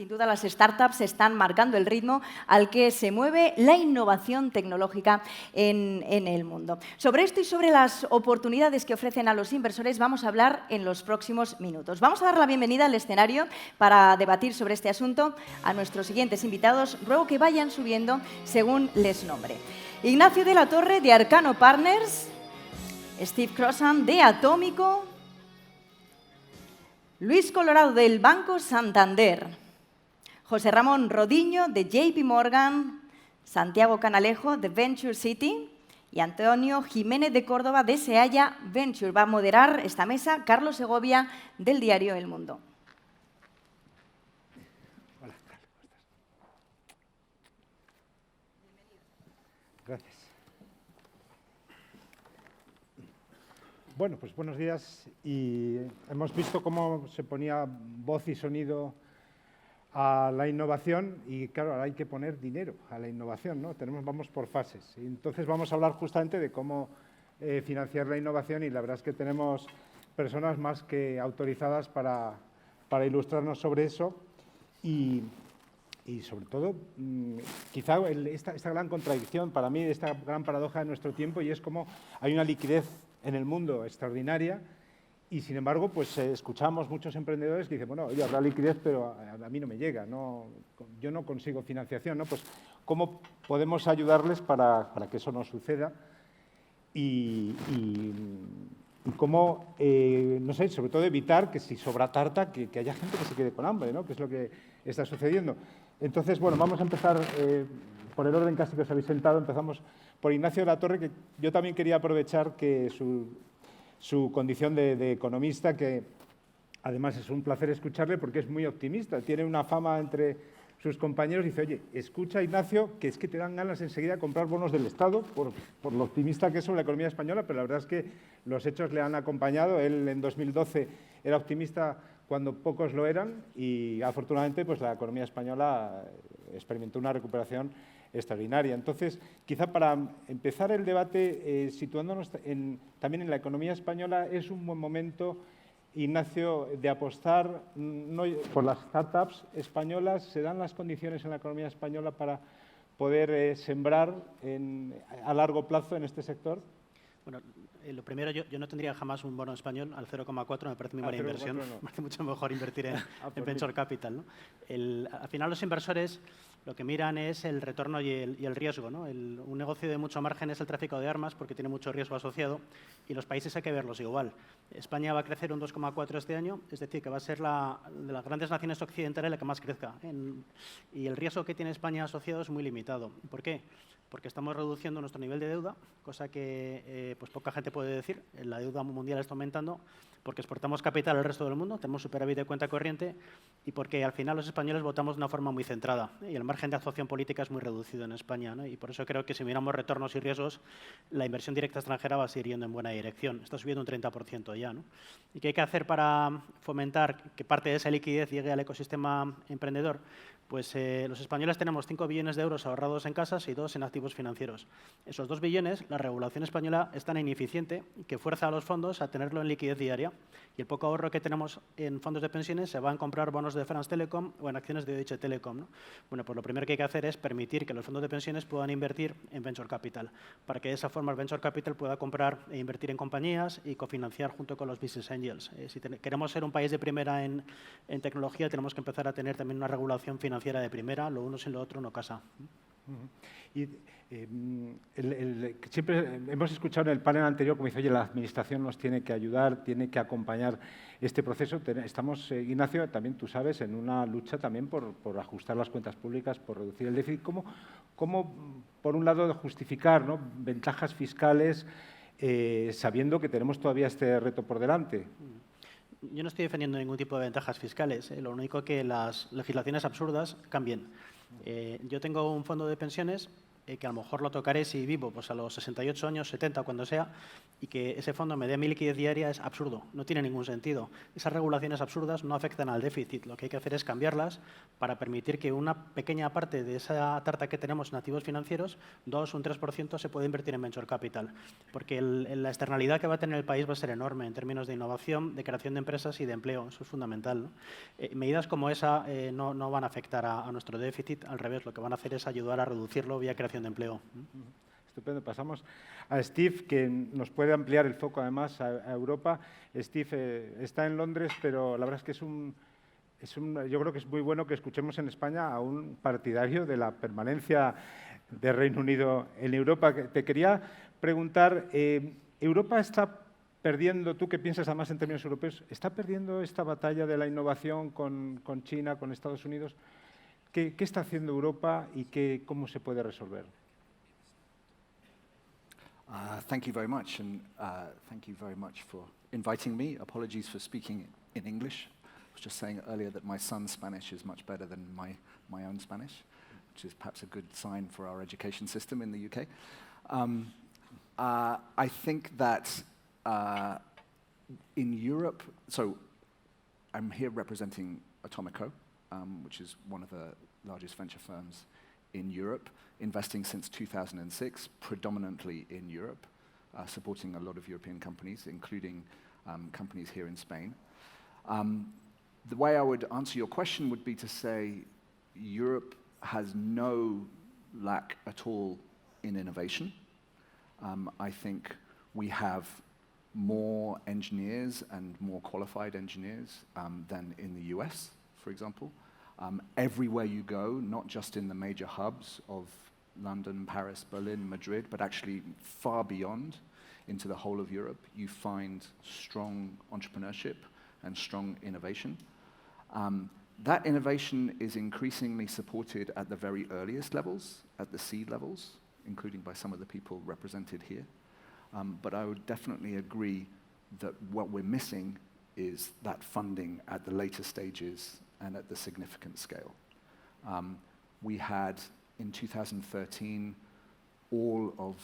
Sin duda, las startups están marcando el ritmo al que se mueve la innovación tecnológica en el mundo. Sobre esto y sobre las oportunidades que ofrecen a los inversores vamos a hablar en los próximos minutos. Vamos a dar la bienvenida al escenario para debatir sobre este asunto a nuestros siguientes invitados. Ruego que vayan subiendo según les nombre. Ignacio de la Torre, de Arcano Partners. Steve Crossan, de Atómico. Luis Colorado, del Banco Santander. José Ramón Rodiño, de JP Morgan, Santiago Canalejo, de Venture City, y Antonio Jiménez de Córdoba, de Seaya Venture. Va a moderar esta mesa Carlos Segovia, del diario El Mundo. Hola, Carlos, ¿cómo estás? Gracias. Bueno, pues buenos días. Y hemos visto cómo se ponía voz y sonido a la innovación y, claro, ahora hay que poner dinero a la innovación, ¿no? Vamos por fases. Y entonces vamos a hablar justamente de cómo financiar la innovación y la verdad es que tenemos personas más que autorizadas para ilustrarnos sobre eso y sobre todo, quizá esta gran contradicción para mí, esta gran paradoja de nuestro tiempo, y es como hay una liquidez en el mundo extraordinaria. Y, sin embargo, pues escuchamos muchos emprendedores que dicen, bueno, oye, habrá liquidez, pero a mí no me llega, yo no consigo financiación, ¿no? Pues, ¿cómo podemos ayudarles para que eso no suceda? Y cómo, no sé, sobre todo evitar que si sobra tarta, que haya gente que se quede con hambre, ¿no? Que es lo que está sucediendo. Entonces, bueno, vamos a empezar por el orden casi que os habéis sentado. Empezamos por Ignacio de la Torre, que yo también quería aprovechar que su condición de economista, que además es un placer escucharle porque es muy optimista, tiene una fama entre sus compañeros, dice, oye, escucha, Ignacio, que es que te dan ganas enseguida de comprar bonos del Estado por lo optimista que es sobre la economía española, pero la verdad es que los hechos le han acompañado. Él en 2012 era optimista cuando pocos lo eran y afortunadamente pues la economía española experimentó una recuperación extraordinaria. Entonces, quizá para empezar el debate, situándonos también en la economía española, es un buen momento, Ignacio, de apostar por las startups españolas. ¿Se dan las condiciones en la economía española para poder sembrar a largo plazo en este sector? Bueno, lo primero, yo no tendría jamás un bono español al 0,4, me parece muy buena inversión. No. Me parece mucho mejor invertir en Venture Capital, ¿no? Al final, los inversores lo que miran es el retorno y el riesgo, ¿no? Un negocio de mucho margen es el tráfico de armas porque tiene mucho riesgo asociado y los países hay que verlos igual. España va a crecer un 2,4 este año, es decir, que va a ser de las grandes naciones occidentales la que más crezca. Y el riesgo que tiene España asociado es muy limitado. ¿Por qué? Porque estamos reduciendo nuestro nivel de deuda, cosa que pues poca gente puede decir. La deuda mundial está aumentando porque exportamos capital al resto del mundo, tenemos superávit de cuenta corriente y porque al final los españoles votamos de una forma muy centrada y el margen de actuación política es muy reducido en España, ¿no? Y por eso creo que si miramos retornos y riesgos, la inversión directa extranjera va a seguir yendo en buena dirección. Está subiendo un 30% ya, ¿no? ¿Y qué hay que hacer para fomentar que parte de esa liquidez llegue al ecosistema emprendedor? Pues los españoles tenemos 5 billones de euros ahorrados en casas y 2 en activos financieros. Esos 2 billones, la regulación española es tan ineficiente que fuerza a los fondos a tenerlo en liquidez diaria. Y el poco ahorro que tenemos en fondos de pensiones se va a comprar bonos de France Telecom o en acciones de Deutsche Telekom, ¿no? Bueno, pues lo primero que hay que hacer es permitir que los fondos de pensiones puedan invertir en Venture Capital, para que de esa forma el Venture Capital pueda comprar e invertir en compañías y cofinanciar junto con los Business Angels. Si queremos ser un país de primera en tecnología, tenemos que empezar a tener también una regulación financiera de primera, lo uno sin lo otro no casa. Y siempre hemos escuchado en el panel anterior como dice, oye, la administración nos tiene que ayudar, tiene que acompañar este proceso. Estamos, Ignacio, también tú sabes, en una lucha también por ajustar las cuentas públicas, por reducir el déficit. ¿Cómo por un lado, justificar, ¿no?, ventajas fiscales sabiendo que tenemos todavía este reto por delante? Yo no estoy defendiendo ningún tipo de ventajas fiscales. Lo único que las legislaciones absurdas cambien. Yo tengo un fondo de pensiones que a lo mejor lo tocaré si vivo pues, a los 68 años, 70, cuando sea, y que ese fondo me dé mi liquidez diaria es absurdo, no tiene ningún sentido. Esas regulaciones absurdas no afectan al déficit, lo que hay que hacer es cambiarlas para permitir que una pequeña parte de esa tarta que tenemos en activos financieros, 2 o un 3%, se puede invertir en venture capital, porque la externalidad que va a tener el país va a ser enorme en términos de innovación, de creación de empresas y de empleo, eso es fundamental, ¿no? Medidas como esa no van a afectar a nuestro déficit, al revés, lo que van a hacer es ayudar a reducirlo vía creación de empleo. Estupendo. Pasamos a Steve, que nos puede ampliar el foco además a Europa. Steve está en Londres, pero la verdad es que yo creo que es muy bueno que escuchemos en España a un partidario de la permanencia del Reino Unido en Europa. Te quería preguntar, ¿Europa está perdiendo, tú que piensas además en términos europeos, está perdiendo esta batalla de la innovación con China, con Estados Unidos? ¿Qué está haciendo Europa y cómo se puede resolver? Thank you very much, and thank you very much for inviting me. Apologies for speaking in English. I was just saying earlier that my son's Spanish is much better than my own Spanish, which is perhaps a good sign for our education system in the UK. I think that in Europe, so I'm here representing Atomico, which is one of the largest venture firms in Europe, investing since 2006, predominantly in Europe, supporting a lot of European companies, including companies here in Spain. The way I would answer your question would be to say Europe has no lack at all in innovation. I think we have more engineers and more qualified engineers than in the US, for example. Everywhere you go, not just in the major hubs of London, Paris, Berlin, Madrid, but actually far beyond into the whole of Europe, you find strong entrepreneurship and strong innovation. That innovation is increasingly supported at the very earliest levels, at the seed levels, including by some of the people represented here. But I would definitely agree that what we're missing is that funding at the later stages and at the significant scale. We had, in 2013, all of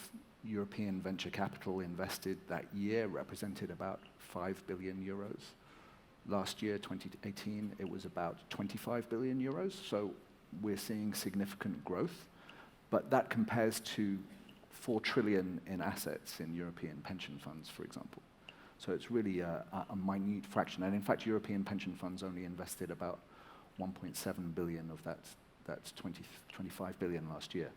European venture capital invested that year represented about 5 billion euros. Last year, 2018, it was about 25 billion euros, so we're seeing significant growth, but that compares to 4 trillion in assets in European pension funds, for example. So it's really a minute fraction. And in fact, European pension funds only invested about 1.7 billion of that's 25 billion last year.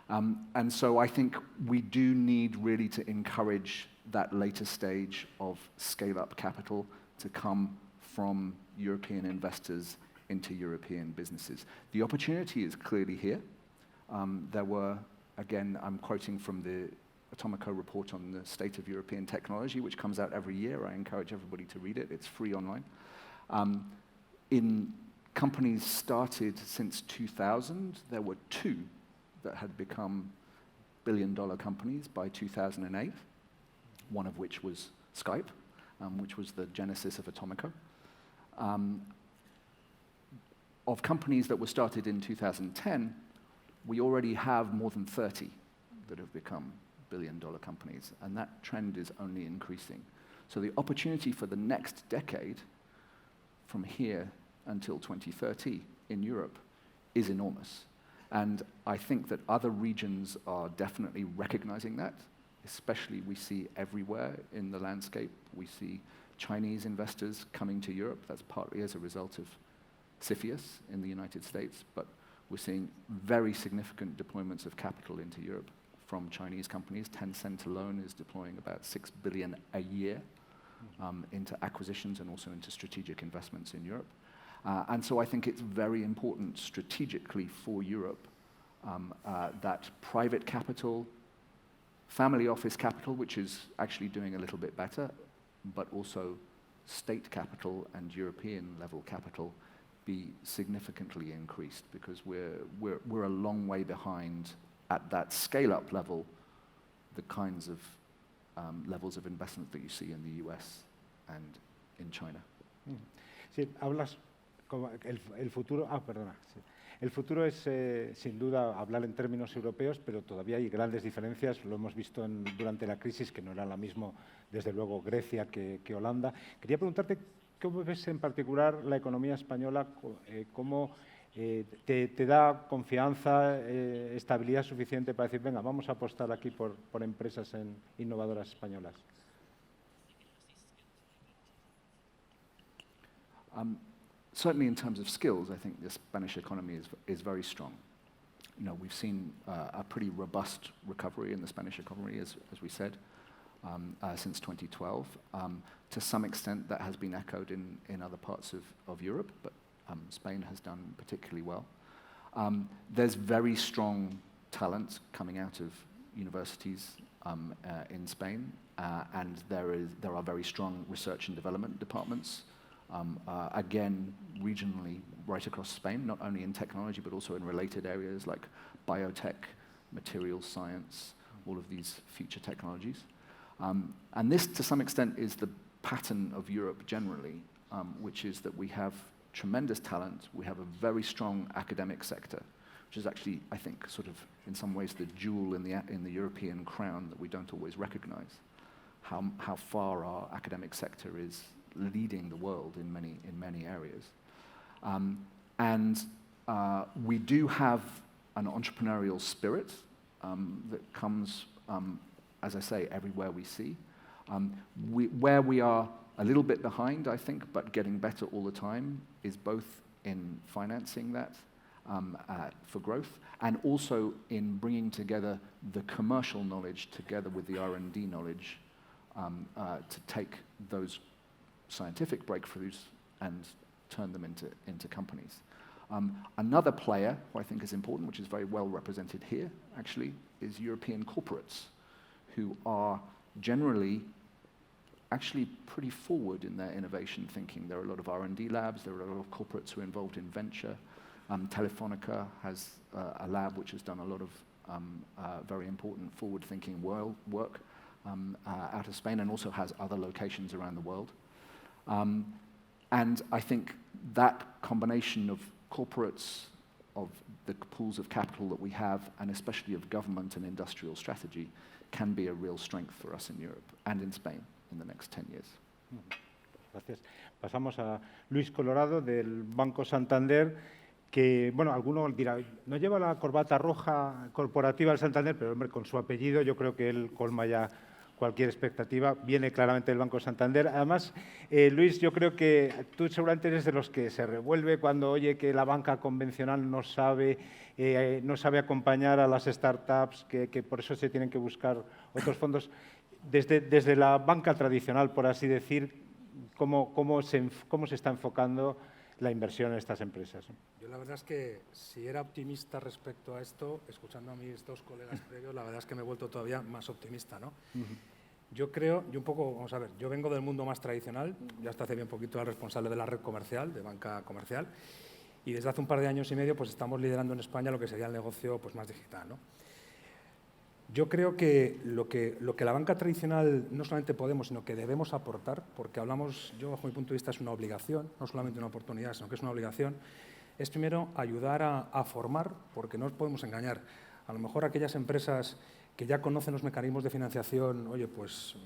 And so I think we do need really to encourage that later stage of scale-up capital to come from European investors into European businesses. The opportunity is clearly here. There were, again, I'm quoting from the Atomico report on the state of European technology, which comes out every year. I encourage everybody to read it. It's free online. In companies started since 2000, there were 2 that had become billion-dollar companies by 2008, one of which was Skype, which was the genesis of Atomico. Of companies that were started in 2010, we already have more than 30 that have become billion-dollar companies, and that trend is only increasing. So the opportunity for the next decade, from here until 2030 in Europe, is enormous. And I think that other regions are definitely recognizing that, especially we see everywhere in the landscape. We see Chinese investors coming to Europe. That's partly as a result of CFIUS in the United States, but we're seeing very significant deployments of capital into Europe from Chinese companies. Tencent alone is deploying about 6 billion a year into acquisitions and also into strategic investments in Europe. And so I think it's very important strategically for Europe that private capital, family office capital, which is actually doing a little bit better, but also state capital and European level capital be significantly increased, because we're a long way behind at that scale-up level, the kinds of levels of investment that you see in the US and in China. Sí, hablas el futuro... perdona. Sí. El futuro es, sin duda, hablar en términos europeos, pero todavía hay grandes diferencias. Lo hemos visto durante la crisis, que no era la misma, desde luego, Grecia que Holanda. Quería preguntarte, ¿cómo ves en particular la economía española? ¿Cómo te da confianza, estabilidad suficiente para decir, venga, vamos a apostar aquí por empresas innovadoras españolas? Certainly in terms of skills, I think the Spanish economy is very strong. You know, we've seen a pretty robust recovery in the Spanish economy, as we said, since 2012. To some extent, that has been echoed in other parts of Europe, but Spain has done particularly well. There's very strong talent coming out of universities in Spain, and there are very strong research and development departments. Again, regionally, right across Spain, not only in technology, but also in related areas like biotech, materials science, all of these future technologies. And this, to some extent, is the pattern of Europe generally, which is that we have tremendous talent, we have a very strong academic sector, which is actually, I think, sort of, in some ways, the jewel in the European crown that we don't always recognize, how far our academic sector is leading the world in many areas. We do have an entrepreneurial spirit that comes, as I say, everywhere we see. Where we are a little bit behind, I think, but getting better all the time, is both in financing that for growth and also in bringing together the commercial knowledge together with the R&D knowledge to take those scientific breakthroughs and turn them into companies. Another player who I think is important, which is very well represented here, actually, is European corporates, who are generally actually pretty forward in their innovation thinking. There are a lot of R&D labs, there are a lot of corporates who are involved in venture. Telefonica has a lab which has done a lot of very important forward-thinking work out of Spain, and also has other locations around the world. And I think that combination of corporates, of the pools of capital that we have, and especially of government and industrial strategy, can be a real strength for us in Europe and in Spain in the next 10 years. Gracias. Pasamos a Luis Colorado, del Banco Santander, que, bueno, alguno dirá, no lleva la corbata roja corporativa del Santander, pero, hombre, con su apellido yo creo que él colma ya cualquier expectativa, viene claramente del Banco Santander. Además, Luis, yo creo que tú seguramente eres de los que se revuelve cuando oye que la banca convencional no sabe acompañar a las startups, que por eso se tienen que buscar otros fondos. Desde la banca tradicional, por así decir, ¿cómo se está enfocando la inversión en estas empresas? Yo la verdad es que si era optimista respecto a esto, escuchando a mis dos colegas previos, la verdad es que me he vuelto todavía más optimista, ¿no? Yo creo, y un poco, vamos a ver, yo vengo del mundo más tradicional, yo hasta hace bien poquito era el responsable de la red comercial, de banca comercial, y desde hace un par de años y medio pues estamos liderando en España lo que sería el negocio pues, más digital, ¿no? Yo creo que lo que la banca tradicional no solamente podemos, sino que debemos aportar, porque hablamos, yo bajo mi punto de vista es una obligación, no solamente una oportunidad, sino que es una obligación, es primero ayudar a formar, porque no nos podemos engañar. A lo mejor aquellas empresas que ya conocen los mecanismos de financiación, oye, pues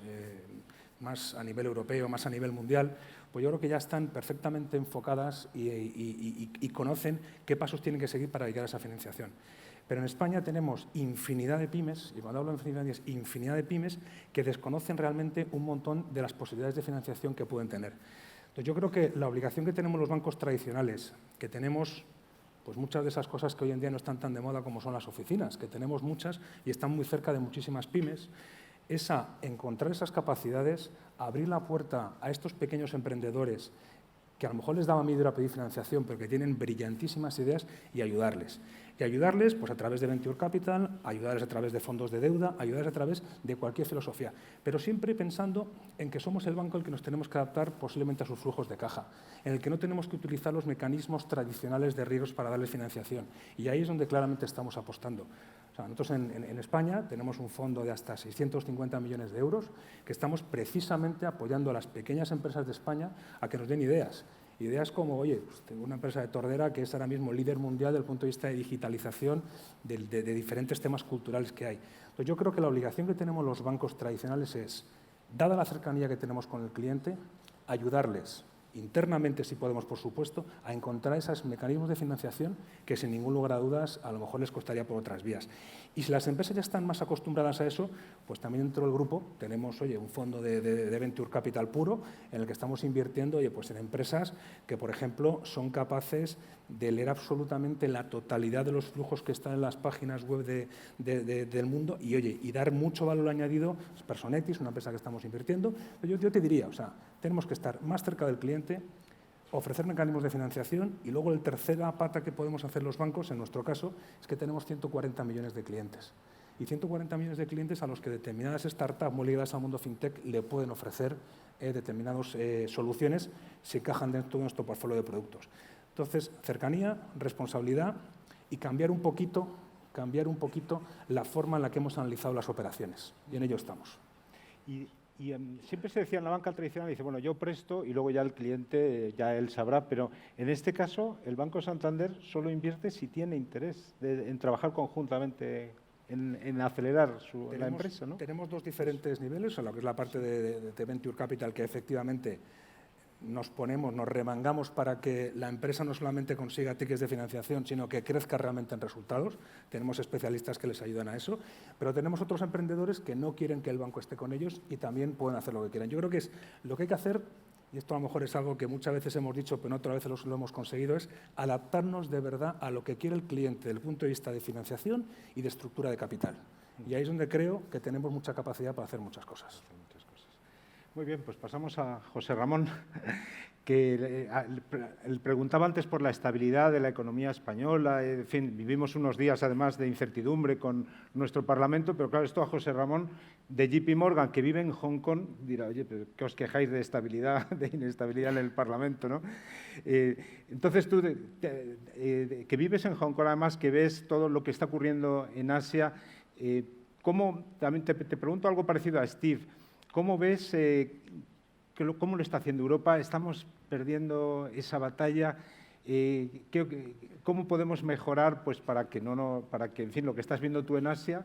más a nivel europeo, más a nivel mundial, pues yo creo que ya están perfectamente enfocadas y conocen qué pasos tienen que seguir para llegar a esa financiación. Pero en España tenemos infinidad de pymes, y cuando hablo de infinidad es infinidad de pymes, que desconocen realmente un montón de las posibilidades de financiación que pueden tener. Entonces yo creo que la obligación que tenemos los bancos tradicionales, que tenemos pues muchas de esas cosas que hoy en día no están tan de moda como son las oficinas, que tenemos muchas y están muy cerca de muchísimas pymes, es a encontrar esas capacidades, abrir la puerta a estos pequeños emprendedores que a lo mejor les daba miedo ir a pedir financiación, pero que tienen brillantísimas ideas, y ayudarles. Y ayudarles pues, a través de Venture Capital, ayudarles a través de fondos de deuda, ayudarles a través de cualquier filosofía, pero siempre pensando en que somos el banco al que nos tenemos que adaptar posiblemente a sus flujos de caja, en el que no tenemos que utilizar los mecanismos tradicionales de riesgos para darles financiación. Y ahí es donde claramente estamos apostando. O sea, nosotros en España tenemos un fondo de hasta 650 millones de euros que estamos precisamente apoyando a las pequeñas empresas de España a que nos den ideas. Ideas como, oye, pues tengo una empresa de Tordera que es ahora mismo líder mundial desde el punto de vista de digitalización de diferentes temas culturales que hay. Entonces, yo creo que la obligación que tenemos los bancos tradicionales es, dada la cercanía que tenemos con el cliente, ayudarles internamente, si podemos, por supuesto, a encontrar esos mecanismos de financiación que, sin ningún lugar a dudas, a lo mejor les costaría por otras vías. Y si las empresas ya están más acostumbradas a eso, pues también dentro del grupo tenemos, oye, un fondo de Venture Capital puro en el que estamos invirtiendo, oye, pues en empresas que, por ejemplo, son capaces de leer absolutamente la totalidad de los flujos que están en las páginas web del mundo y, oye, y dar mucho valor añadido. Personetis, una empresa que estamos invirtiendo. Yo te diría, o sea, tenemos que estar más cerca del cliente, ofrecer mecanismos de financiación y luego la tercera pata que podemos hacer los bancos, en nuestro caso, es que tenemos 140 millones de clientes. Y 140 millones de clientes a los que determinadas startups muy ligadas al mundo fintech le pueden ofrecer determinadas soluciones si encajan dentro de nuestro portfolio de productos. Entonces, cercanía, responsabilidad y cambiar un poquito la forma en la que hemos analizado las operaciones. Y en ello estamos. Y siempre se decía en la banca tradicional, dice, bueno, yo presto y luego ya el cliente, ya él sabrá, pero en este caso el Banco Santander solo invierte si tiene interés en trabajar conjuntamente en acelerar la empresa, ¿no? Tenemos dos diferentes niveles, en lo que es la parte de Venture Capital, que efectivamente nos remangamos para que la empresa no solamente consiga tickets de financiación, sino que crezca realmente en resultados. Tenemos especialistas que les ayudan a eso, pero tenemos otros emprendedores que no quieren que el banco esté con ellos y también pueden hacer lo que quieran. Yo creo que es lo que hay que hacer, y esto a lo mejor es algo que muchas veces hemos dicho, pero otras veces lo hemos conseguido, es adaptarnos de verdad a lo que quiere el cliente desde el punto de vista de financiación y de estructura de capital. Y ahí es donde creo que tenemos mucha capacidad para hacer muchas cosas. Muy bien, pues pasamos a José Ramón, que le preguntaba antes por la estabilidad de la economía española. En fin, vivimos unos días además de incertidumbre con nuestro Parlamento, pero claro, esto a José Ramón de JP Morgan, que vive en Hong Kong, dirá, oye, pero ¿qué os quejáis de estabilidad, de inestabilidad en el Parlamento, ¿no? Entonces tú, que vives en Hong Kong, además que ves todo lo que está ocurriendo en Asia, también te pregunto algo parecido a Steve. ¿Cómo ves cómo lo está haciendo Europa? ¿Estamos perdiendo esa batalla? ¿Cómo podemos mejorar pues, para que, en fin, lo que estás viendo tú en Asia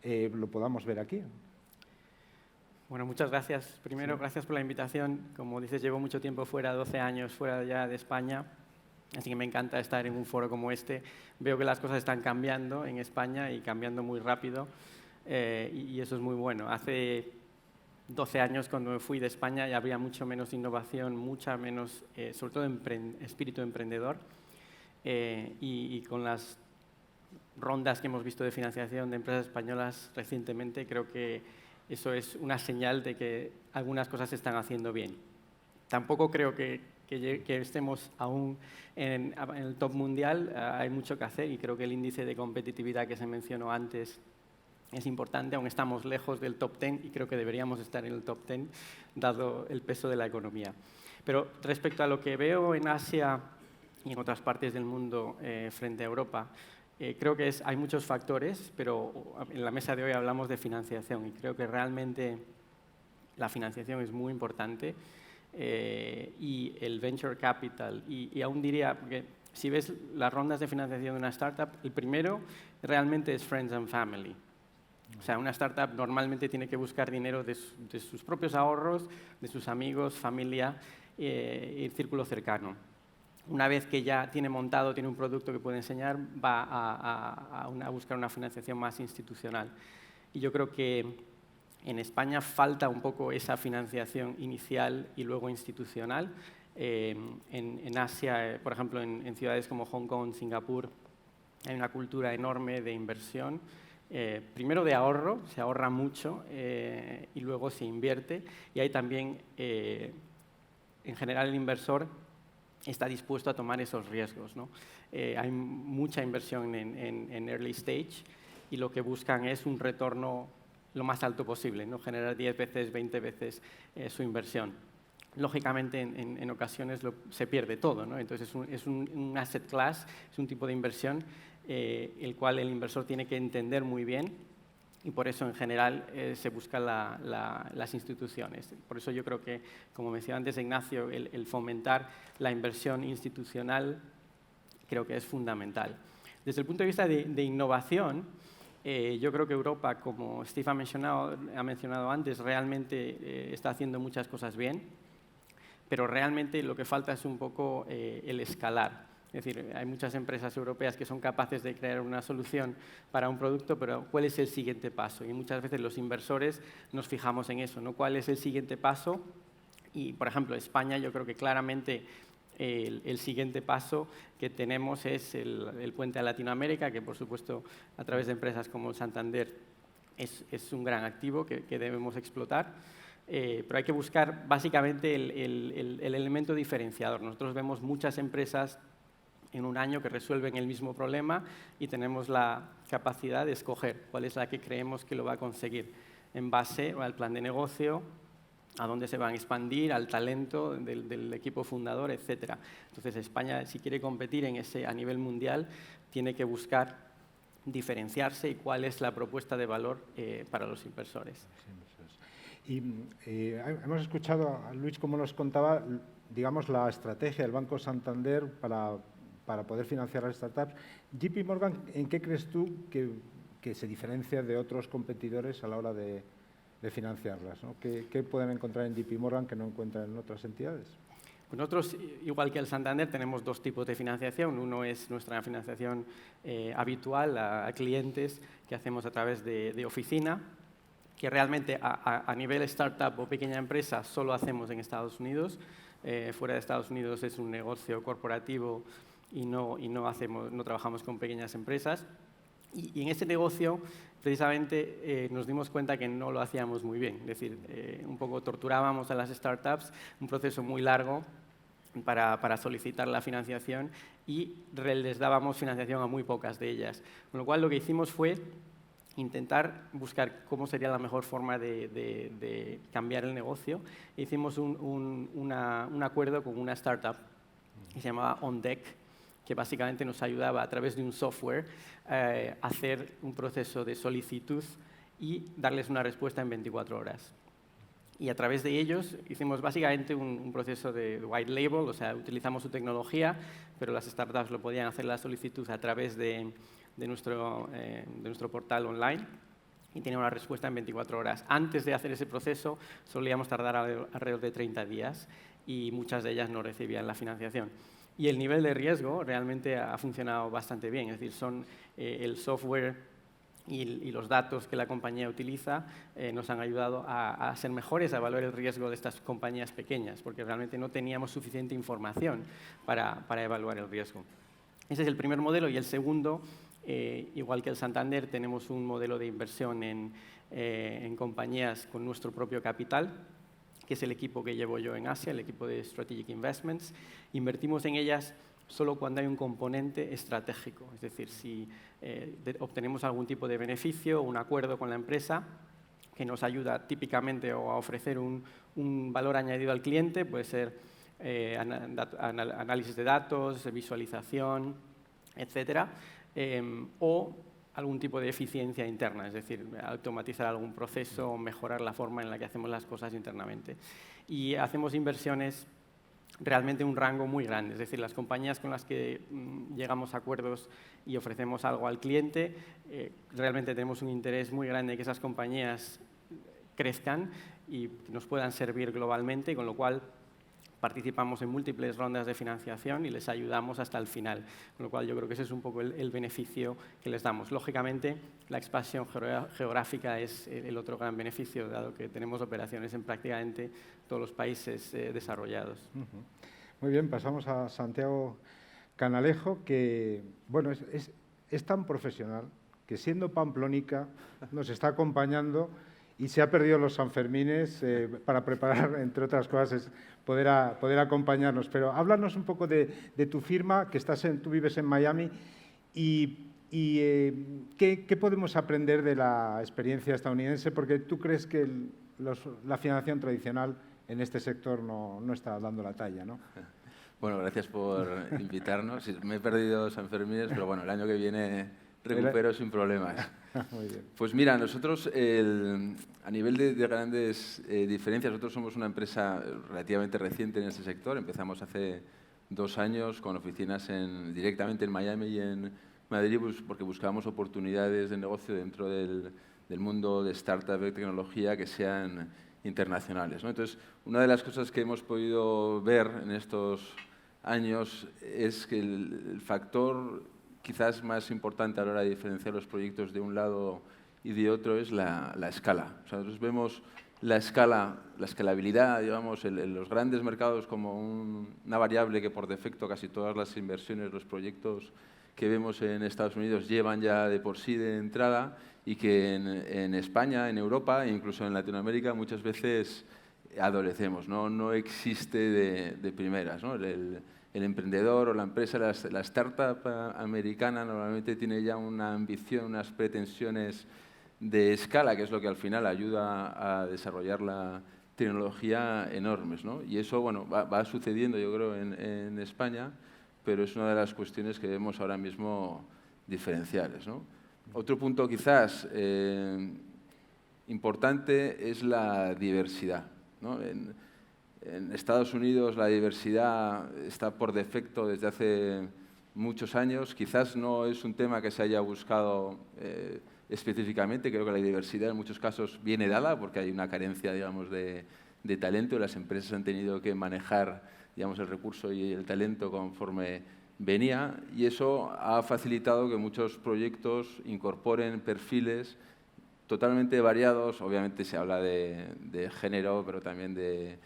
lo podamos ver aquí? Bueno, muchas gracias. Primero, gracias por la invitación. Como dices, llevo mucho tiempo fuera, 12 años fuera ya de España, así que me encanta estar en un foro como este. Veo que las cosas están cambiando en España y cambiando muy rápido y eso es muy bueno. Hace 12 años, cuando me fui de España, ya había mucho menos innovación, mucha menos, sobre todo espíritu emprendedor. Y con las rondas que hemos visto de financiación de empresas españolas recientemente, creo que eso es una señal de que algunas cosas se están haciendo bien. Tampoco creo que estemos aún en el top mundial, hay mucho que hacer y creo que el índice de competitividad que se mencionó antes es importante, aún estamos lejos del top 10 y creo que deberíamos estar en el top 10 dado el peso de la economía. Pero respecto a lo que veo en Asia y en otras partes del mundo frente a Europa, creo que hay muchos factores, pero en la mesa de hoy hablamos de financiación y creo que realmente la financiación es muy importante y el venture capital. Y aún diría que si ves las rondas de financiación de una startup, el primero realmente es friends and family. O sea, una startup normalmente tiene que buscar dinero de sus propios ahorros, de sus amigos, familia y el círculo cercano. Una vez que ya tiene montado, tiene un producto que puede enseñar, va a buscar una financiación más institucional. Y yo creo que en España falta un poco esa financiación inicial y luego institucional. En Asia, por ejemplo, en ciudades como Hong Kong, Singapur, hay una cultura enorme de inversión. Primero de ahorro, se ahorra mucho y luego se invierte. Y hay también, en general, el inversor está dispuesto a tomar esos riesgos, ¿no? Hay mucha inversión en early stage y lo que buscan es un retorno lo más alto posible, ¿no? Generar 10 veces, 20 veces su inversión. Lógicamente, en ocasiones se pierde todo, ¿no? Entonces, es un asset class, es un tipo de inversión el cual el inversor tiene que entender muy bien y por eso en general se buscan las instituciones. Por eso yo creo que, como mencionaba antes Ignacio, el fomentar la inversión institucional creo que es fundamental. Desde el punto de vista de innovación, yo creo que Europa, como Steve ha mencionado antes, realmente está haciendo muchas cosas bien, pero realmente lo que falta es un poco el escalar. Es decir, hay muchas empresas europeas que son capaces de crear una solución para un producto, pero ¿cuál es el siguiente paso? Y muchas veces los inversores nos fijamos en eso, ¿no? ¿Cuál es el siguiente paso? Y, por ejemplo, España, yo creo que claramente el siguiente paso que tenemos es el puente a Latinoamérica, que, por supuesto, a través de empresas como Santander es un gran activo que debemos explotar. Pero hay que buscar, básicamente, el elemento diferenciador. Nosotros vemos muchas empresas en un año que resuelven el mismo problema y tenemos la capacidad de escoger cuál es la que creemos que lo va a conseguir en base al plan de negocio, a dónde se van a expandir, al talento del equipo fundador, etc. Entonces, España, si quiere competir a nivel mundial, tiene que buscar diferenciarse y cuál es la propuesta de valor para los inversores. Y hemos escuchado a Luis cómo nos contaba, digamos, la estrategia del Banco Santander para poder financiar las startups. JP Morgan, ¿en qué crees tú que se diferencia de otros competidores a la hora de financiarlas, ¿no? ¿Qué pueden encontrar en JP Morgan que no encuentran en otras entidades? Pues nosotros, igual que el Santander, tenemos dos tipos de financiación. Uno es nuestra financiación habitual a clientes que hacemos a través de oficina, que realmente a nivel startup o pequeña empresa solo hacemos en Estados Unidos. Fuera de Estados Unidos es un negocio corporativo y no trabajamos con pequeñas empresas. Y en ese negocio, precisamente, nos dimos cuenta que no lo hacíamos muy bien. Es decir, un poco torturábamos a las startups, un proceso muy largo para solicitar la financiación y les dábamos financiación a muy pocas de ellas. Con lo cual, lo que hicimos fue intentar buscar cómo sería la mejor forma de cambiar el negocio. Hicimos un acuerdo con una startup que se llamaba OnDeck, que básicamente nos ayudaba a través de un software a hacer un proceso de solicitud y darles una respuesta en 24 horas. Y a través de ellos hicimos básicamente un proceso de white label, o sea, utilizamos su tecnología, pero las startups lo podían hacer la solicitud a través de nuestro portal online y tenían una respuesta en 24 horas. Antes de hacer ese proceso solíamos tardar alrededor de 30 días y muchas de ellas no recibían la financiación. Y el nivel de riesgo realmente ha funcionado bastante bien, es decir, son el software y los datos que la compañía utiliza nos han ayudado a ser mejores, a evaluar el riesgo de estas compañías pequeñas, porque realmente no teníamos suficiente información para evaluar el riesgo. Ese es el primer modelo. Y el segundo, igual que el Santander, tenemos un modelo de inversión en compañías con nuestro propio capital, que es el equipo que llevo yo en Asia, el equipo de Strategic Investments. Invertimos en ellas solo cuando hay un componente estratégico, es decir, si obtenemos algún tipo de beneficio o un acuerdo con la empresa que nos ayuda típicamente o a ofrecer un valor añadido al cliente, puede ser análisis de datos, visualización, etcétera, o algún tipo de eficiencia interna, es decir, automatizar algún proceso o mejorar la forma en la que hacemos las cosas internamente. Y hacemos inversiones realmente un rango muy grande, es decir, las compañías con las que llegamos a acuerdos y ofrecemos algo al cliente, realmente tenemos un interés muy grande en que esas compañías crezcan y nos puedan servir globalmente, con lo cual participamos en múltiples rondas de financiación y les ayudamos hasta el final, con lo cual yo creo que ese es un poco el beneficio que les damos. Lógicamente, la expansión geográfica es el otro gran beneficio, dado que tenemos operaciones en prácticamente todos los países desarrollados. Muy bien, pasamos a Santiago Canalejo, que bueno, es tan profesional que siendo pamplónica nos está acompañando y se ha perdido los Sanfermines para preparar, entre otras cosas, poder acompañarnos. Pero háblanos un poco de tu firma, que tú vives en Miami, y ¿qué podemos aprender de la experiencia estadounidense? Porque tú crees que la financiación tradicional en este sector no está dando la talla, ¿no? Bueno, gracias por invitarnos. Me he perdido Sanfermines, pero bueno, el año que viene recupero sin problemas. Muy bien. Pues mira, nosotros a nivel de grandes diferencias, nosotros somos una empresa relativamente reciente en este sector. Empezamos hace 2 años con oficinas directamente en Miami y en Madrid porque buscábamos oportunidades de negocio dentro del mundo de startup de tecnología que sean internacionales, ¿no? Entonces, una de las cosas que hemos podido ver en estos años es que el factor quizás más importante a la hora de diferenciar los proyectos de un lado y de otro es la escala. O sea, nosotros vemos la escalabilidad, digamos, en los grandes mercados como una variable que por defecto casi todas las inversiones, los proyectos que vemos en Estados Unidos llevan ya de por sí de entrada y que en España, en Europa e incluso en Latinoamérica muchas veces adolecemos, ¿no? No existe de primeras, ¿no? El emprendedor o la empresa, la startup americana normalmente tiene ya una ambición, unas pretensiones de escala, que es lo que al final ayuda a desarrollar la tecnología enormes, ¿no? Y eso, bueno, va sucediendo, yo creo, en España, pero es una de las cuestiones que vemos ahora mismo diferenciales, ¿no? Otro punto quizás importante es la diversidad, ¿no? En Estados Unidos la diversidad está por defecto desde hace muchos años. Quizás no es un tema que se haya buscado específicamente. Creo que la diversidad en muchos casos viene dada porque hay una carencia, digamos, de talento y las empresas han tenido que manejar, digamos, el recurso y el talento conforme venía, y eso ha facilitado que muchos proyectos incorporen perfiles totalmente variados. Obviamente se habla de género, pero también de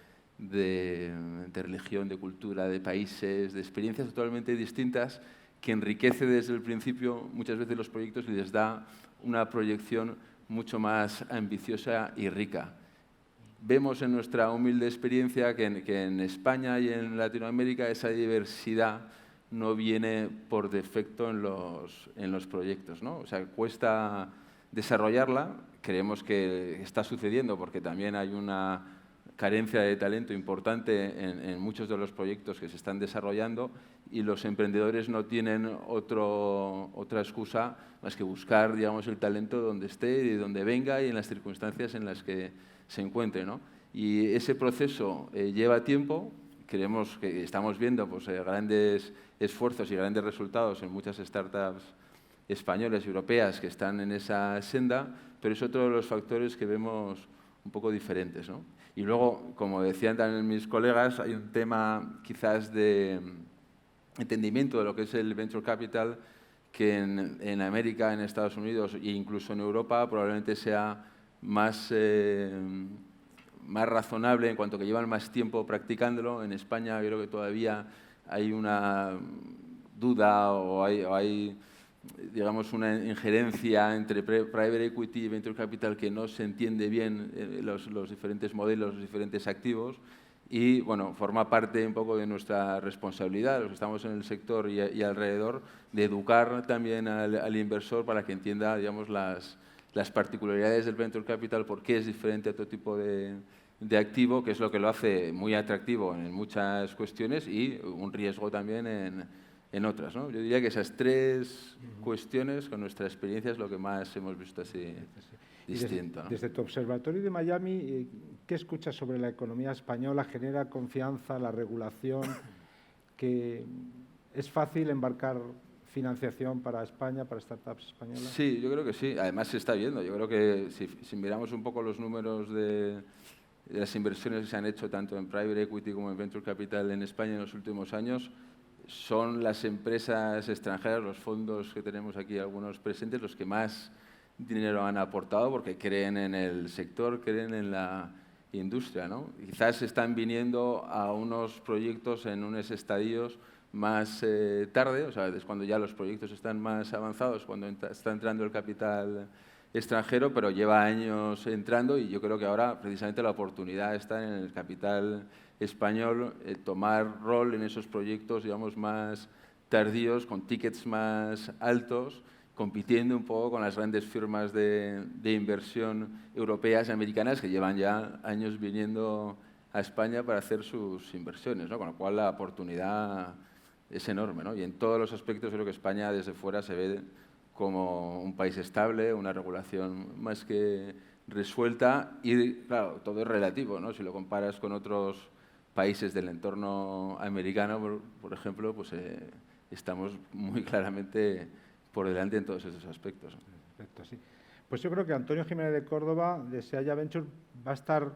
religión, de cultura, de países, de experiencias totalmente distintas, que enriquece desde el principio muchas veces los proyectos y les da una proyección mucho más ambiciosa y rica. Vemos en nuestra humilde experiencia que en España y en Latinoamérica esa diversidad no viene por defecto en los proyectos, ¿no? O sea, cuesta desarrollarla. Creemos que está sucediendo porque también hay una carencia de talento importante en muchos de los proyectos que se están desarrollando y los emprendedores no tienen otra excusa más que buscar, digamos, el talento donde esté y donde venga y en las circunstancias en las que se encuentre, ¿no? Y ese proceso lleva tiempo. Creemos que estamos viendo pues, grandes esfuerzos y grandes resultados en muchas startups españolas y europeas que están en esa senda, pero es otro de los factores que vemos un poco diferentes, ¿no? Y luego, como decían también mis colegas, hay un tema quizás de entendimiento de lo que es el venture capital que en América, en Estados Unidos e incluso en Europa probablemente sea más razonable en cuanto que llevan más tiempo practicándolo. En España creo que todavía hay una duda o hay digamos, una injerencia entre private equity y venture capital que no se entiende bien los diferentes modelos, los diferentes activos. Y, bueno, forma parte un poco de nuestra responsabilidad, los que estamos en el sector y alrededor, de educar también al inversor para que entienda, digamos, las particularidades del venture capital, por qué es diferente a otro tipo de activo, que es lo que lo hace muy atractivo en muchas cuestiones y un riesgo también en otras, ¿no? Yo diría que esas 3 cuestiones, con nuestra experiencia, es lo que más hemos visto así distinto, ¿no? Desde tu observatorio de Miami, ¿qué escuchas sobre la economía española? ¿Genera confianza la regulación? ¿Que es fácil embarcar financiación para España, para startups españolas? Sí, yo creo que sí. Además se está viendo. Yo creo que si miramos un poco los números de las inversiones que se han hecho tanto en private equity como en venture capital en España en los últimos años, son las empresas extranjeras, los fondos que tenemos aquí, algunos presentes, los que más dinero han aportado porque creen en el sector, creen en la industria, ¿no? Quizás están viniendo a unos proyectos en unos estadios más tarde, o sea, es cuando ya los proyectos están más avanzados, cuando está entrando el capital extranjero, pero lleva años entrando y yo creo que ahora precisamente la oportunidad está en el capital español, tomar rol en esos proyectos, digamos, más tardíos, con tickets más altos, compitiendo un poco con las grandes firmas de inversión europeas y americanas que llevan ya años viniendo a España para hacer sus inversiones, ¿no? Con lo cual la oportunidad es enorme, ¿no? Y en todos los aspectos creo que España desde fuera se ve como un país estable, una regulación más que resuelta y, claro, todo es relativo, ¿no? Si lo comparas con otros países del entorno americano, por ejemplo, pues estamos muy claramente por delante en todos esos aspectos. Perfecto, sí. Pues yo creo que Antonio Jiménez de Córdoba, de Sealla Ventures, va a estar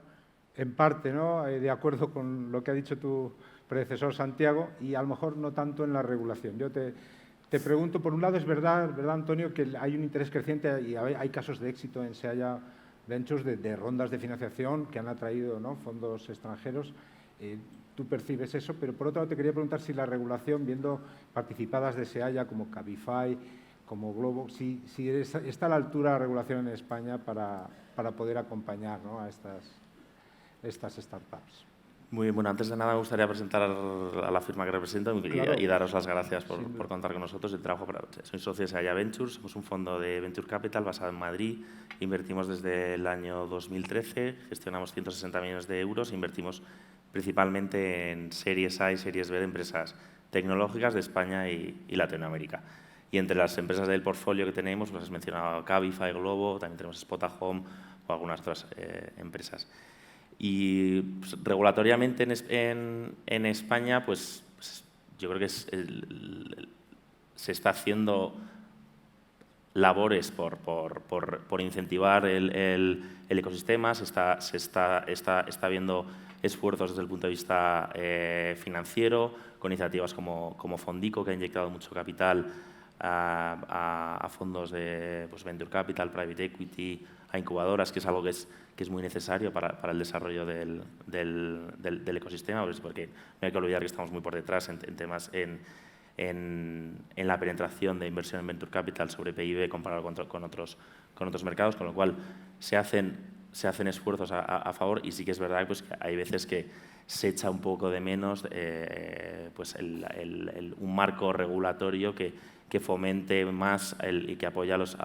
en parte, ¿no?, de acuerdo con lo que ha dicho tu predecesor Santiago y a lo mejor no tanto en la regulación. Yo te pregunto, por un lado, es verdad, Antonio, que hay un interés creciente y hay casos de éxito en Sealla Ventures de rondas de financiación que han atraído, ¿no?, fondos extranjeros. Tú percibes eso, pero por otro lado te quería preguntar si la regulación, viendo participadas de Sealla como Cabify, como Globo, si está a la altura la regulación en España para poder acompañar, ¿no?, a estas startups. Muy bien, bueno, antes de nada me gustaría presentar a la firma que represento y daros las gracias por contar con nosotros. El trabajo soy socio de Sealla Ventures, somos un fondo de Venture Capital basado en Madrid. Invertimos desde el año 2013, gestionamos 160 millones de euros, invertimos principalmente en Series A y Series B de empresas tecnológicas de España y Latinoamérica. Y entre las empresas del portfolio que tenemos, pues has mencionado Cabify, Globo, también tenemos Spotahome o algunas otras empresas. Y pues, regulatoriamente en España, pues yo creo que se está haciendo labores por incentivar el ecosistema, se está viendo esfuerzos desde el punto de vista financiero, con iniciativas como Fondico, que ha inyectado mucho capital a fondos de Venture Capital, Private Equity, a incubadoras, que es algo que es muy necesario para el desarrollo del ecosistema, porque no hay que olvidar que estamos muy por detrás en temas en la penetración de inversión en Venture Capital sobre PIB comparado con otros mercados, con lo cual se hacen esfuerzos a favor y sí que es verdad pues, que hay veces que se echa un poco de menos pues un marco regulatorio que fomente más y que apoye a los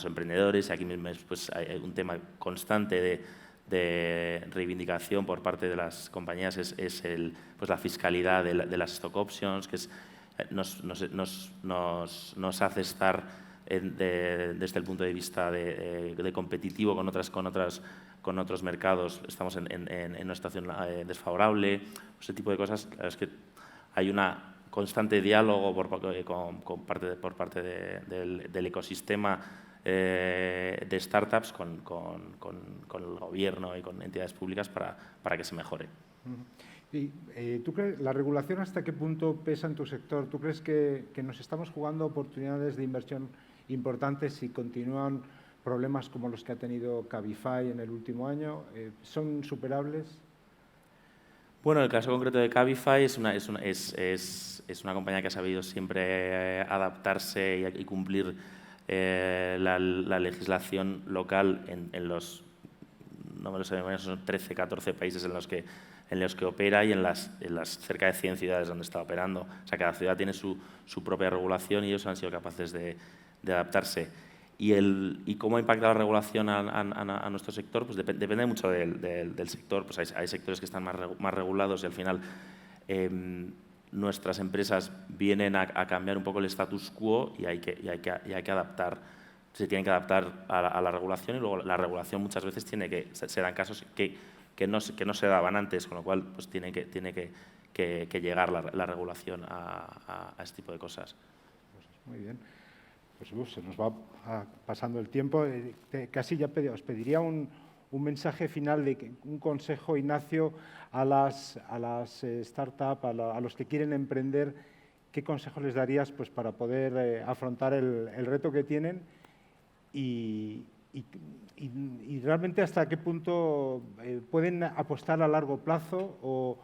emprendedores. Aquí mismo pues, hay un tema constante de reivindicación por parte de las compañías es pues, la fiscalidad de las stock options, que nos hace estar desde el punto de vista de competitivo con otros mercados. Estamos en una situación desfavorable. Ese tipo de cosas, es que hay una constante diálogo por parte del ecosistema de startups con el gobierno y con entidades públicas para que se mejore. ¿Y tú crees, la regulación hasta qué punto pesa en tu sector? ¿Tú crees que nos estamos jugando oportunidades de inversión importantes si continúan problemas como los que ha tenido Cabify en el último año? ¿Son superables? Bueno, el caso concreto de Cabify es una compañía que ha sabido siempre adaptarse y cumplir la legislación local en los, no me lo sé, son 13, 14 países en los que opera y en las cerca de 100 ciudades donde está operando. O sea, cada ciudad tiene su propia regulación y ellos han sido capaces de adaptarse. ¿Y cómo ha impactado la regulación a nuestro sector? Pues depende mucho del sector. Pues hay sectores que están más regulados y al final nuestras empresas vienen a cambiar un poco el status quo y hay que adaptar. Se tienen que adaptar a la regulación y luego la regulación muchas veces se dan casos que no se daban antes, con lo cual pues tiene que llegar la regulación a este tipo de cosas. Muy bien. Pues se nos va pasando el tiempo. Casi ya os pediría un mensaje final, un consejo, Ignacio, a las startups, a los que quieren emprender. ¿Qué consejo les darías pues, para poder afrontar el reto que tienen y realmente hasta qué punto pueden apostar a largo plazo o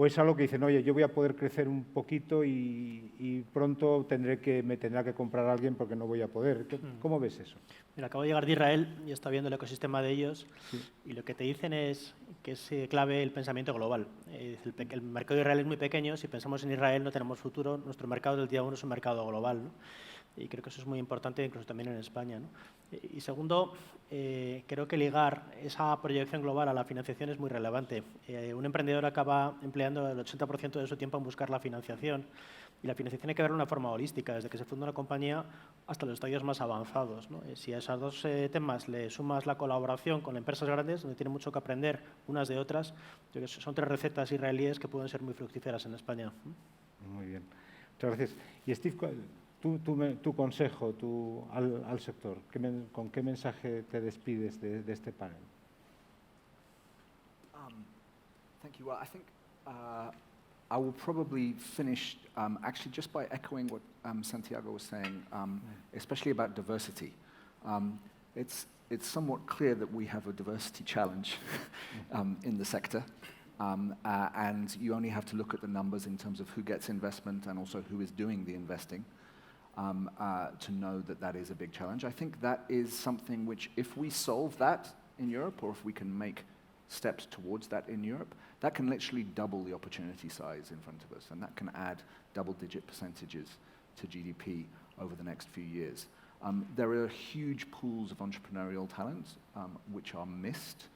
es algo que dicen, oye, yo voy a poder crecer un poquito y pronto me tendrá que comprar alguien porque no voy a poder? ¿Cómo ves eso? Mira, acabo de llegar de Israel y está viendo el ecosistema de ellos y lo que te dicen es que es clave el pensamiento global. El mercado de Israel es muy pequeño, si pensamos en Israel no tenemos futuro, nuestro mercado del día 1 es un mercado global, ¿no? Y creo que eso es muy importante, incluso también en España, ¿no? Y segundo, creo que ligar esa proyección global a la financiación es muy relevante. Un emprendedor acaba empleando el 80% de su tiempo en buscar la financiación Y la financiación hay que verla de una forma holística, desde que se funda una compañía hasta los estadios más avanzados, ¿no? Si a esos dos temas le sumas la colaboración con empresas grandes, donde tienen mucho que aprender unas de otras, yo creo que son 3 recetas israelíes que pueden ser muy fructíferas en España. Muy bien. Muchas gracias. Y Steve, tu consejo al sector, ¿con qué mensaje te despides de este panel? Thank you. Well, I think I will probably finish actually just by echoing what Santiago was saying, especially about diversity. It's somewhat clear that we have a diversity challenge in the sector, and you only have to look at the numbers in terms of who gets investment and also who is doing the investing to know that that is a big challenge. I think that is something which, if we solve that in Europe, or if we can make steps towards that in Europe, that can literally double the opportunity size in front of us, and that can add double-digit percentages to GDP over the next few years. There are huge pools of entrepreneurial talent which are missed,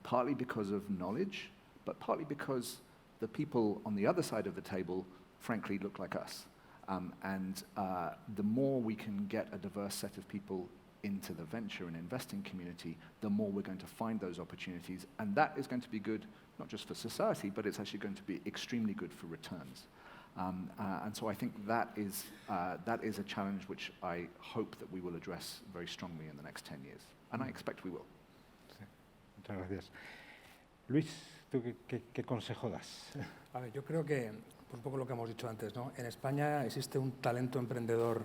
partly because of knowledge, but partly because the people on the other side of the table, frankly, look like us. The more we can get a diverse set of people into the venture and investing community, the more we're going to find those opportunities. And that is going to be good, not just for society, but it's actually going to be extremely good for returns. And so I think that is a challenge which I hope that we will address very strongly in the next 10 years. And I expect we will. Sí. Muchas gracias. Luis, ¿tú qué consejo das? A ver, yo creo que, un poco lo que hemos dicho antes, ¿no? En España existe un talento emprendedor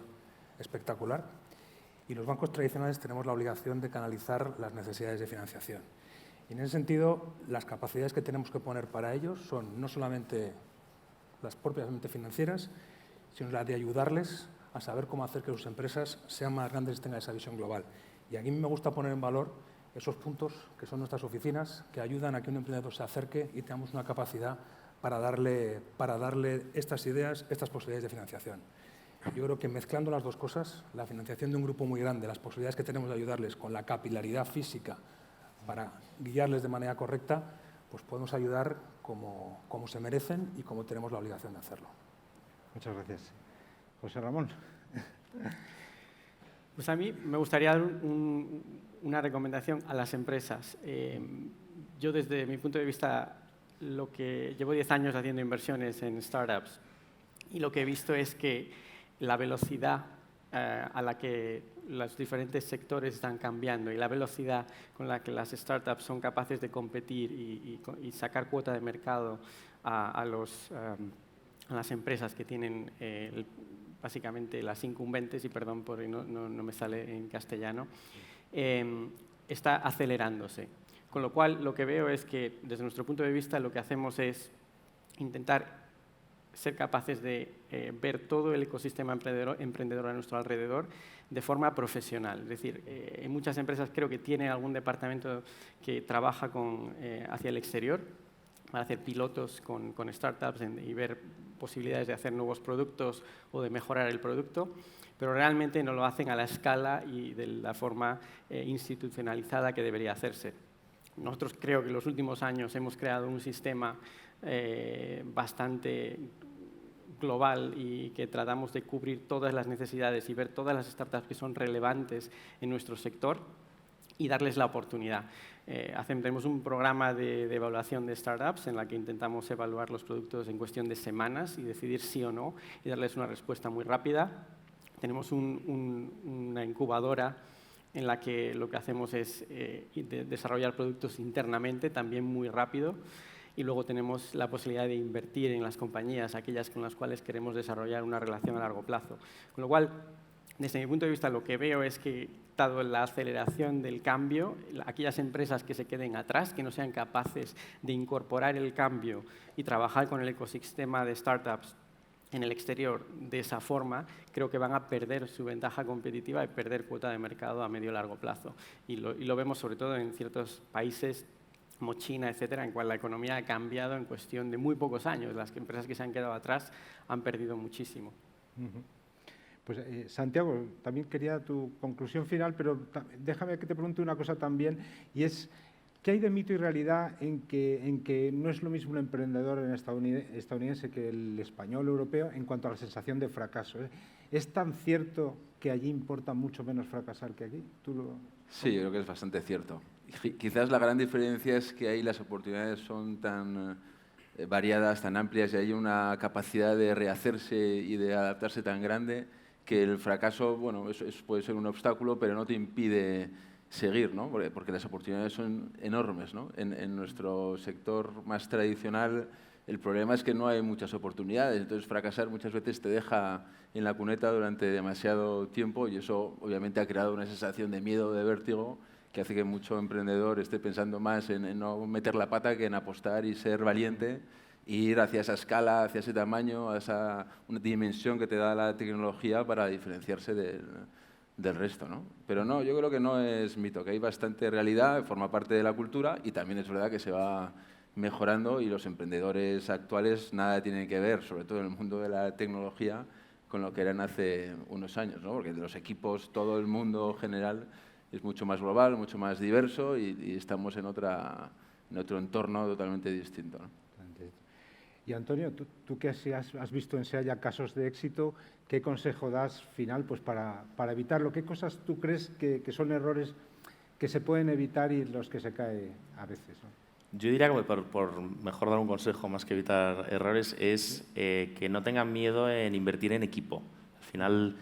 espectacular, y los bancos tradicionales tenemos la obligación de canalizar las necesidades de financiación. Y en ese sentido, las capacidades que tenemos que poner para ellos son no solamente las propiamente financieras, sino las de ayudarles a saber cómo hacer que sus empresas sean más grandes y tengan esa visión global. Y aquí me gusta poner en valor esos puntos que son nuestras oficinas, que ayudan a que un emprendedor se acerque y tengamos una capacidad para darle estas ideas, estas posibilidades de financiación. Yo creo que mezclando las dos cosas, la financiación de un grupo muy grande, las posibilidades que tenemos de ayudarles con la capilaridad física para guiarles de manera correcta, pues podemos ayudar como se merecen y como tenemos la obligación de hacerlo. Muchas gracias. José Ramón. Pues a mí me gustaría dar una recomendación a las empresas. Yo, desde mi punto de vista, llevo 10 años haciendo inversiones en startups, y lo que he visto es que la velocidad a la que los diferentes sectores están cambiando y la velocidad con la que las startups son capaces de competir y sacar cuota de mercado a las empresas que tienen básicamente las incumbentes, y perdón por no me sale en castellano, está acelerándose. Con lo cual, lo que veo es que, desde nuestro punto de vista, lo que hacemos es intentar ser capaces de ver todo el ecosistema emprendedor a nuestro alrededor de forma profesional. Es decir, en muchas empresas creo que tienen algún departamento que trabaja hacia el exterior para hacer pilotos con startups y ver posibilidades de hacer nuevos productos o de mejorar el producto, pero realmente no lo hacen a la escala y de la forma institucionalizada que debería hacerse. Nosotros creo que en los últimos años hemos creado un sistema bastante global y que tratamos de cubrir todas las necesidades y ver todas las startups que son relevantes en nuestro sector y darles la oportunidad. Tenemos un programa de evaluación de startups en la que intentamos evaluar los productos en cuestión de semanas y decidir sí o no y darles una respuesta muy rápida. Tenemos una incubadora en la que lo que hacemos es desarrollar productos internamente, también muy rápido. Y luego tenemos la posibilidad de invertir en las compañías, aquellas con las cuales queremos desarrollar una relación a largo plazo. Con lo cual, desde mi punto de vista, lo que veo es que, dado la aceleración del cambio, aquellas empresas que se queden atrás, que no sean capaces de incorporar el cambio y trabajar con el ecosistema de startups en el exterior de esa forma, creo que van a perder su ventaja competitiva y perder cuota de mercado a medio y largo plazo. Y lo vemos sobre todo en ciertos países como China, etcétera, en cual la economía ha cambiado en cuestión de muy pocos años. Las empresas que se han quedado atrás han perdido muchísimo. Pues Santiago, también quería tu conclusión final, pero déjame que te pregunte una cosa también, y es ¿Qué hay de mito y realidad en que no es lo mismo un emprendedor estadounidense que el español o europeo en cuanto a la sensación de fracaso? ¿Es tan cierto que allí importa mucho menos fracasar que aquí? Sí, yo creo que es bastante cierto. Quizás la gran diferencia es que ahí las oportunidades son tan variadas, tan amplias, y hay una capacidad de rehacerse y de adaptarse tan grande que el fracaso, bueno, eso puede ser un obstáculo, pero no te impide seguir, ¿no? Porque las oportunidades son enormes, ¿no? En nuestro sector más tradicional el problema es que no hay muchas oportunidades, entonces fracasar muchas veces te deja en la cuneta durante demasiado tiempo y eso obviamente ha creado una sensación de miedo, de vértigo, que hace que mucho emprendedor esté pensando más en no meter la pata que en apostar y ser valiente e ir hacia esa escala, hacia ese tamaño, a esa una dimensión que te da la tecnología para diferenciarse del resto, ¿no? Pero no, yo creo que no es mito, que hay bastante realidad, forma parte de la cultura y también es verdad que se va mejorando y los emprendedores actuales nada tienen que ver, sobre todo en el mundo de la tecnología, con lo que eran hace unos años, ¿no? Porque los equipos, todo el mundo general es mucho más global, mucho más diverso y estamos en otro entorno totalmente distinto, ¿no? Y Antonio, tú que has visto en SEA ya casos de éxito, ¿qué consejo das final pues, para evitarlo? ¿Qué cosas tú crees que son errores que se pueden evitar y los que se cae a veces, ¿no? Yo diría que por mejor dar un consejo más que evitar errores es que no tengan miedo en invertir en equipo. Al final,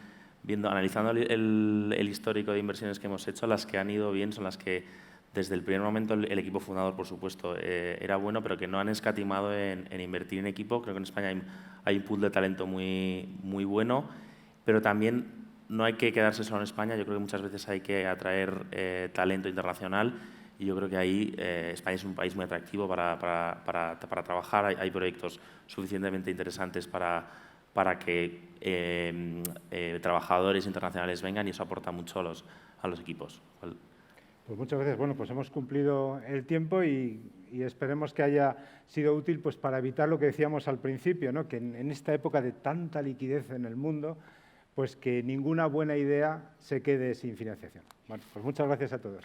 analizando el histórico de inversiones que hemos hecho, las que han ido bien son las que desde el primer momento el equipo fundador, por supuesto, era bueno, pero que no han escatimado en invertir en equipo. Creo que en España hay un pool de talento muy, muy bueno, pero también no hay que quedarse solo en España. Yo creo que muchas veces hay que atraer talento internacional. Y yo creo que ahí España es un país muy atractivo para trabajar. Hay proyectos suficientemente interesantes para que trabajadores internacionales vengan y eso aporta mucho a los equipos. Pues muchas gracias. Bueno, pues hemos cumplido el tiempo y esperemos que haya sido útil pues, para evitar lo que decíamos al principio, ¿no? Que en esta época de tanta liquidez en el mundo, pues que ninguna buena idea se quede sin financiación. Bueno, pues muchas gracias a todos.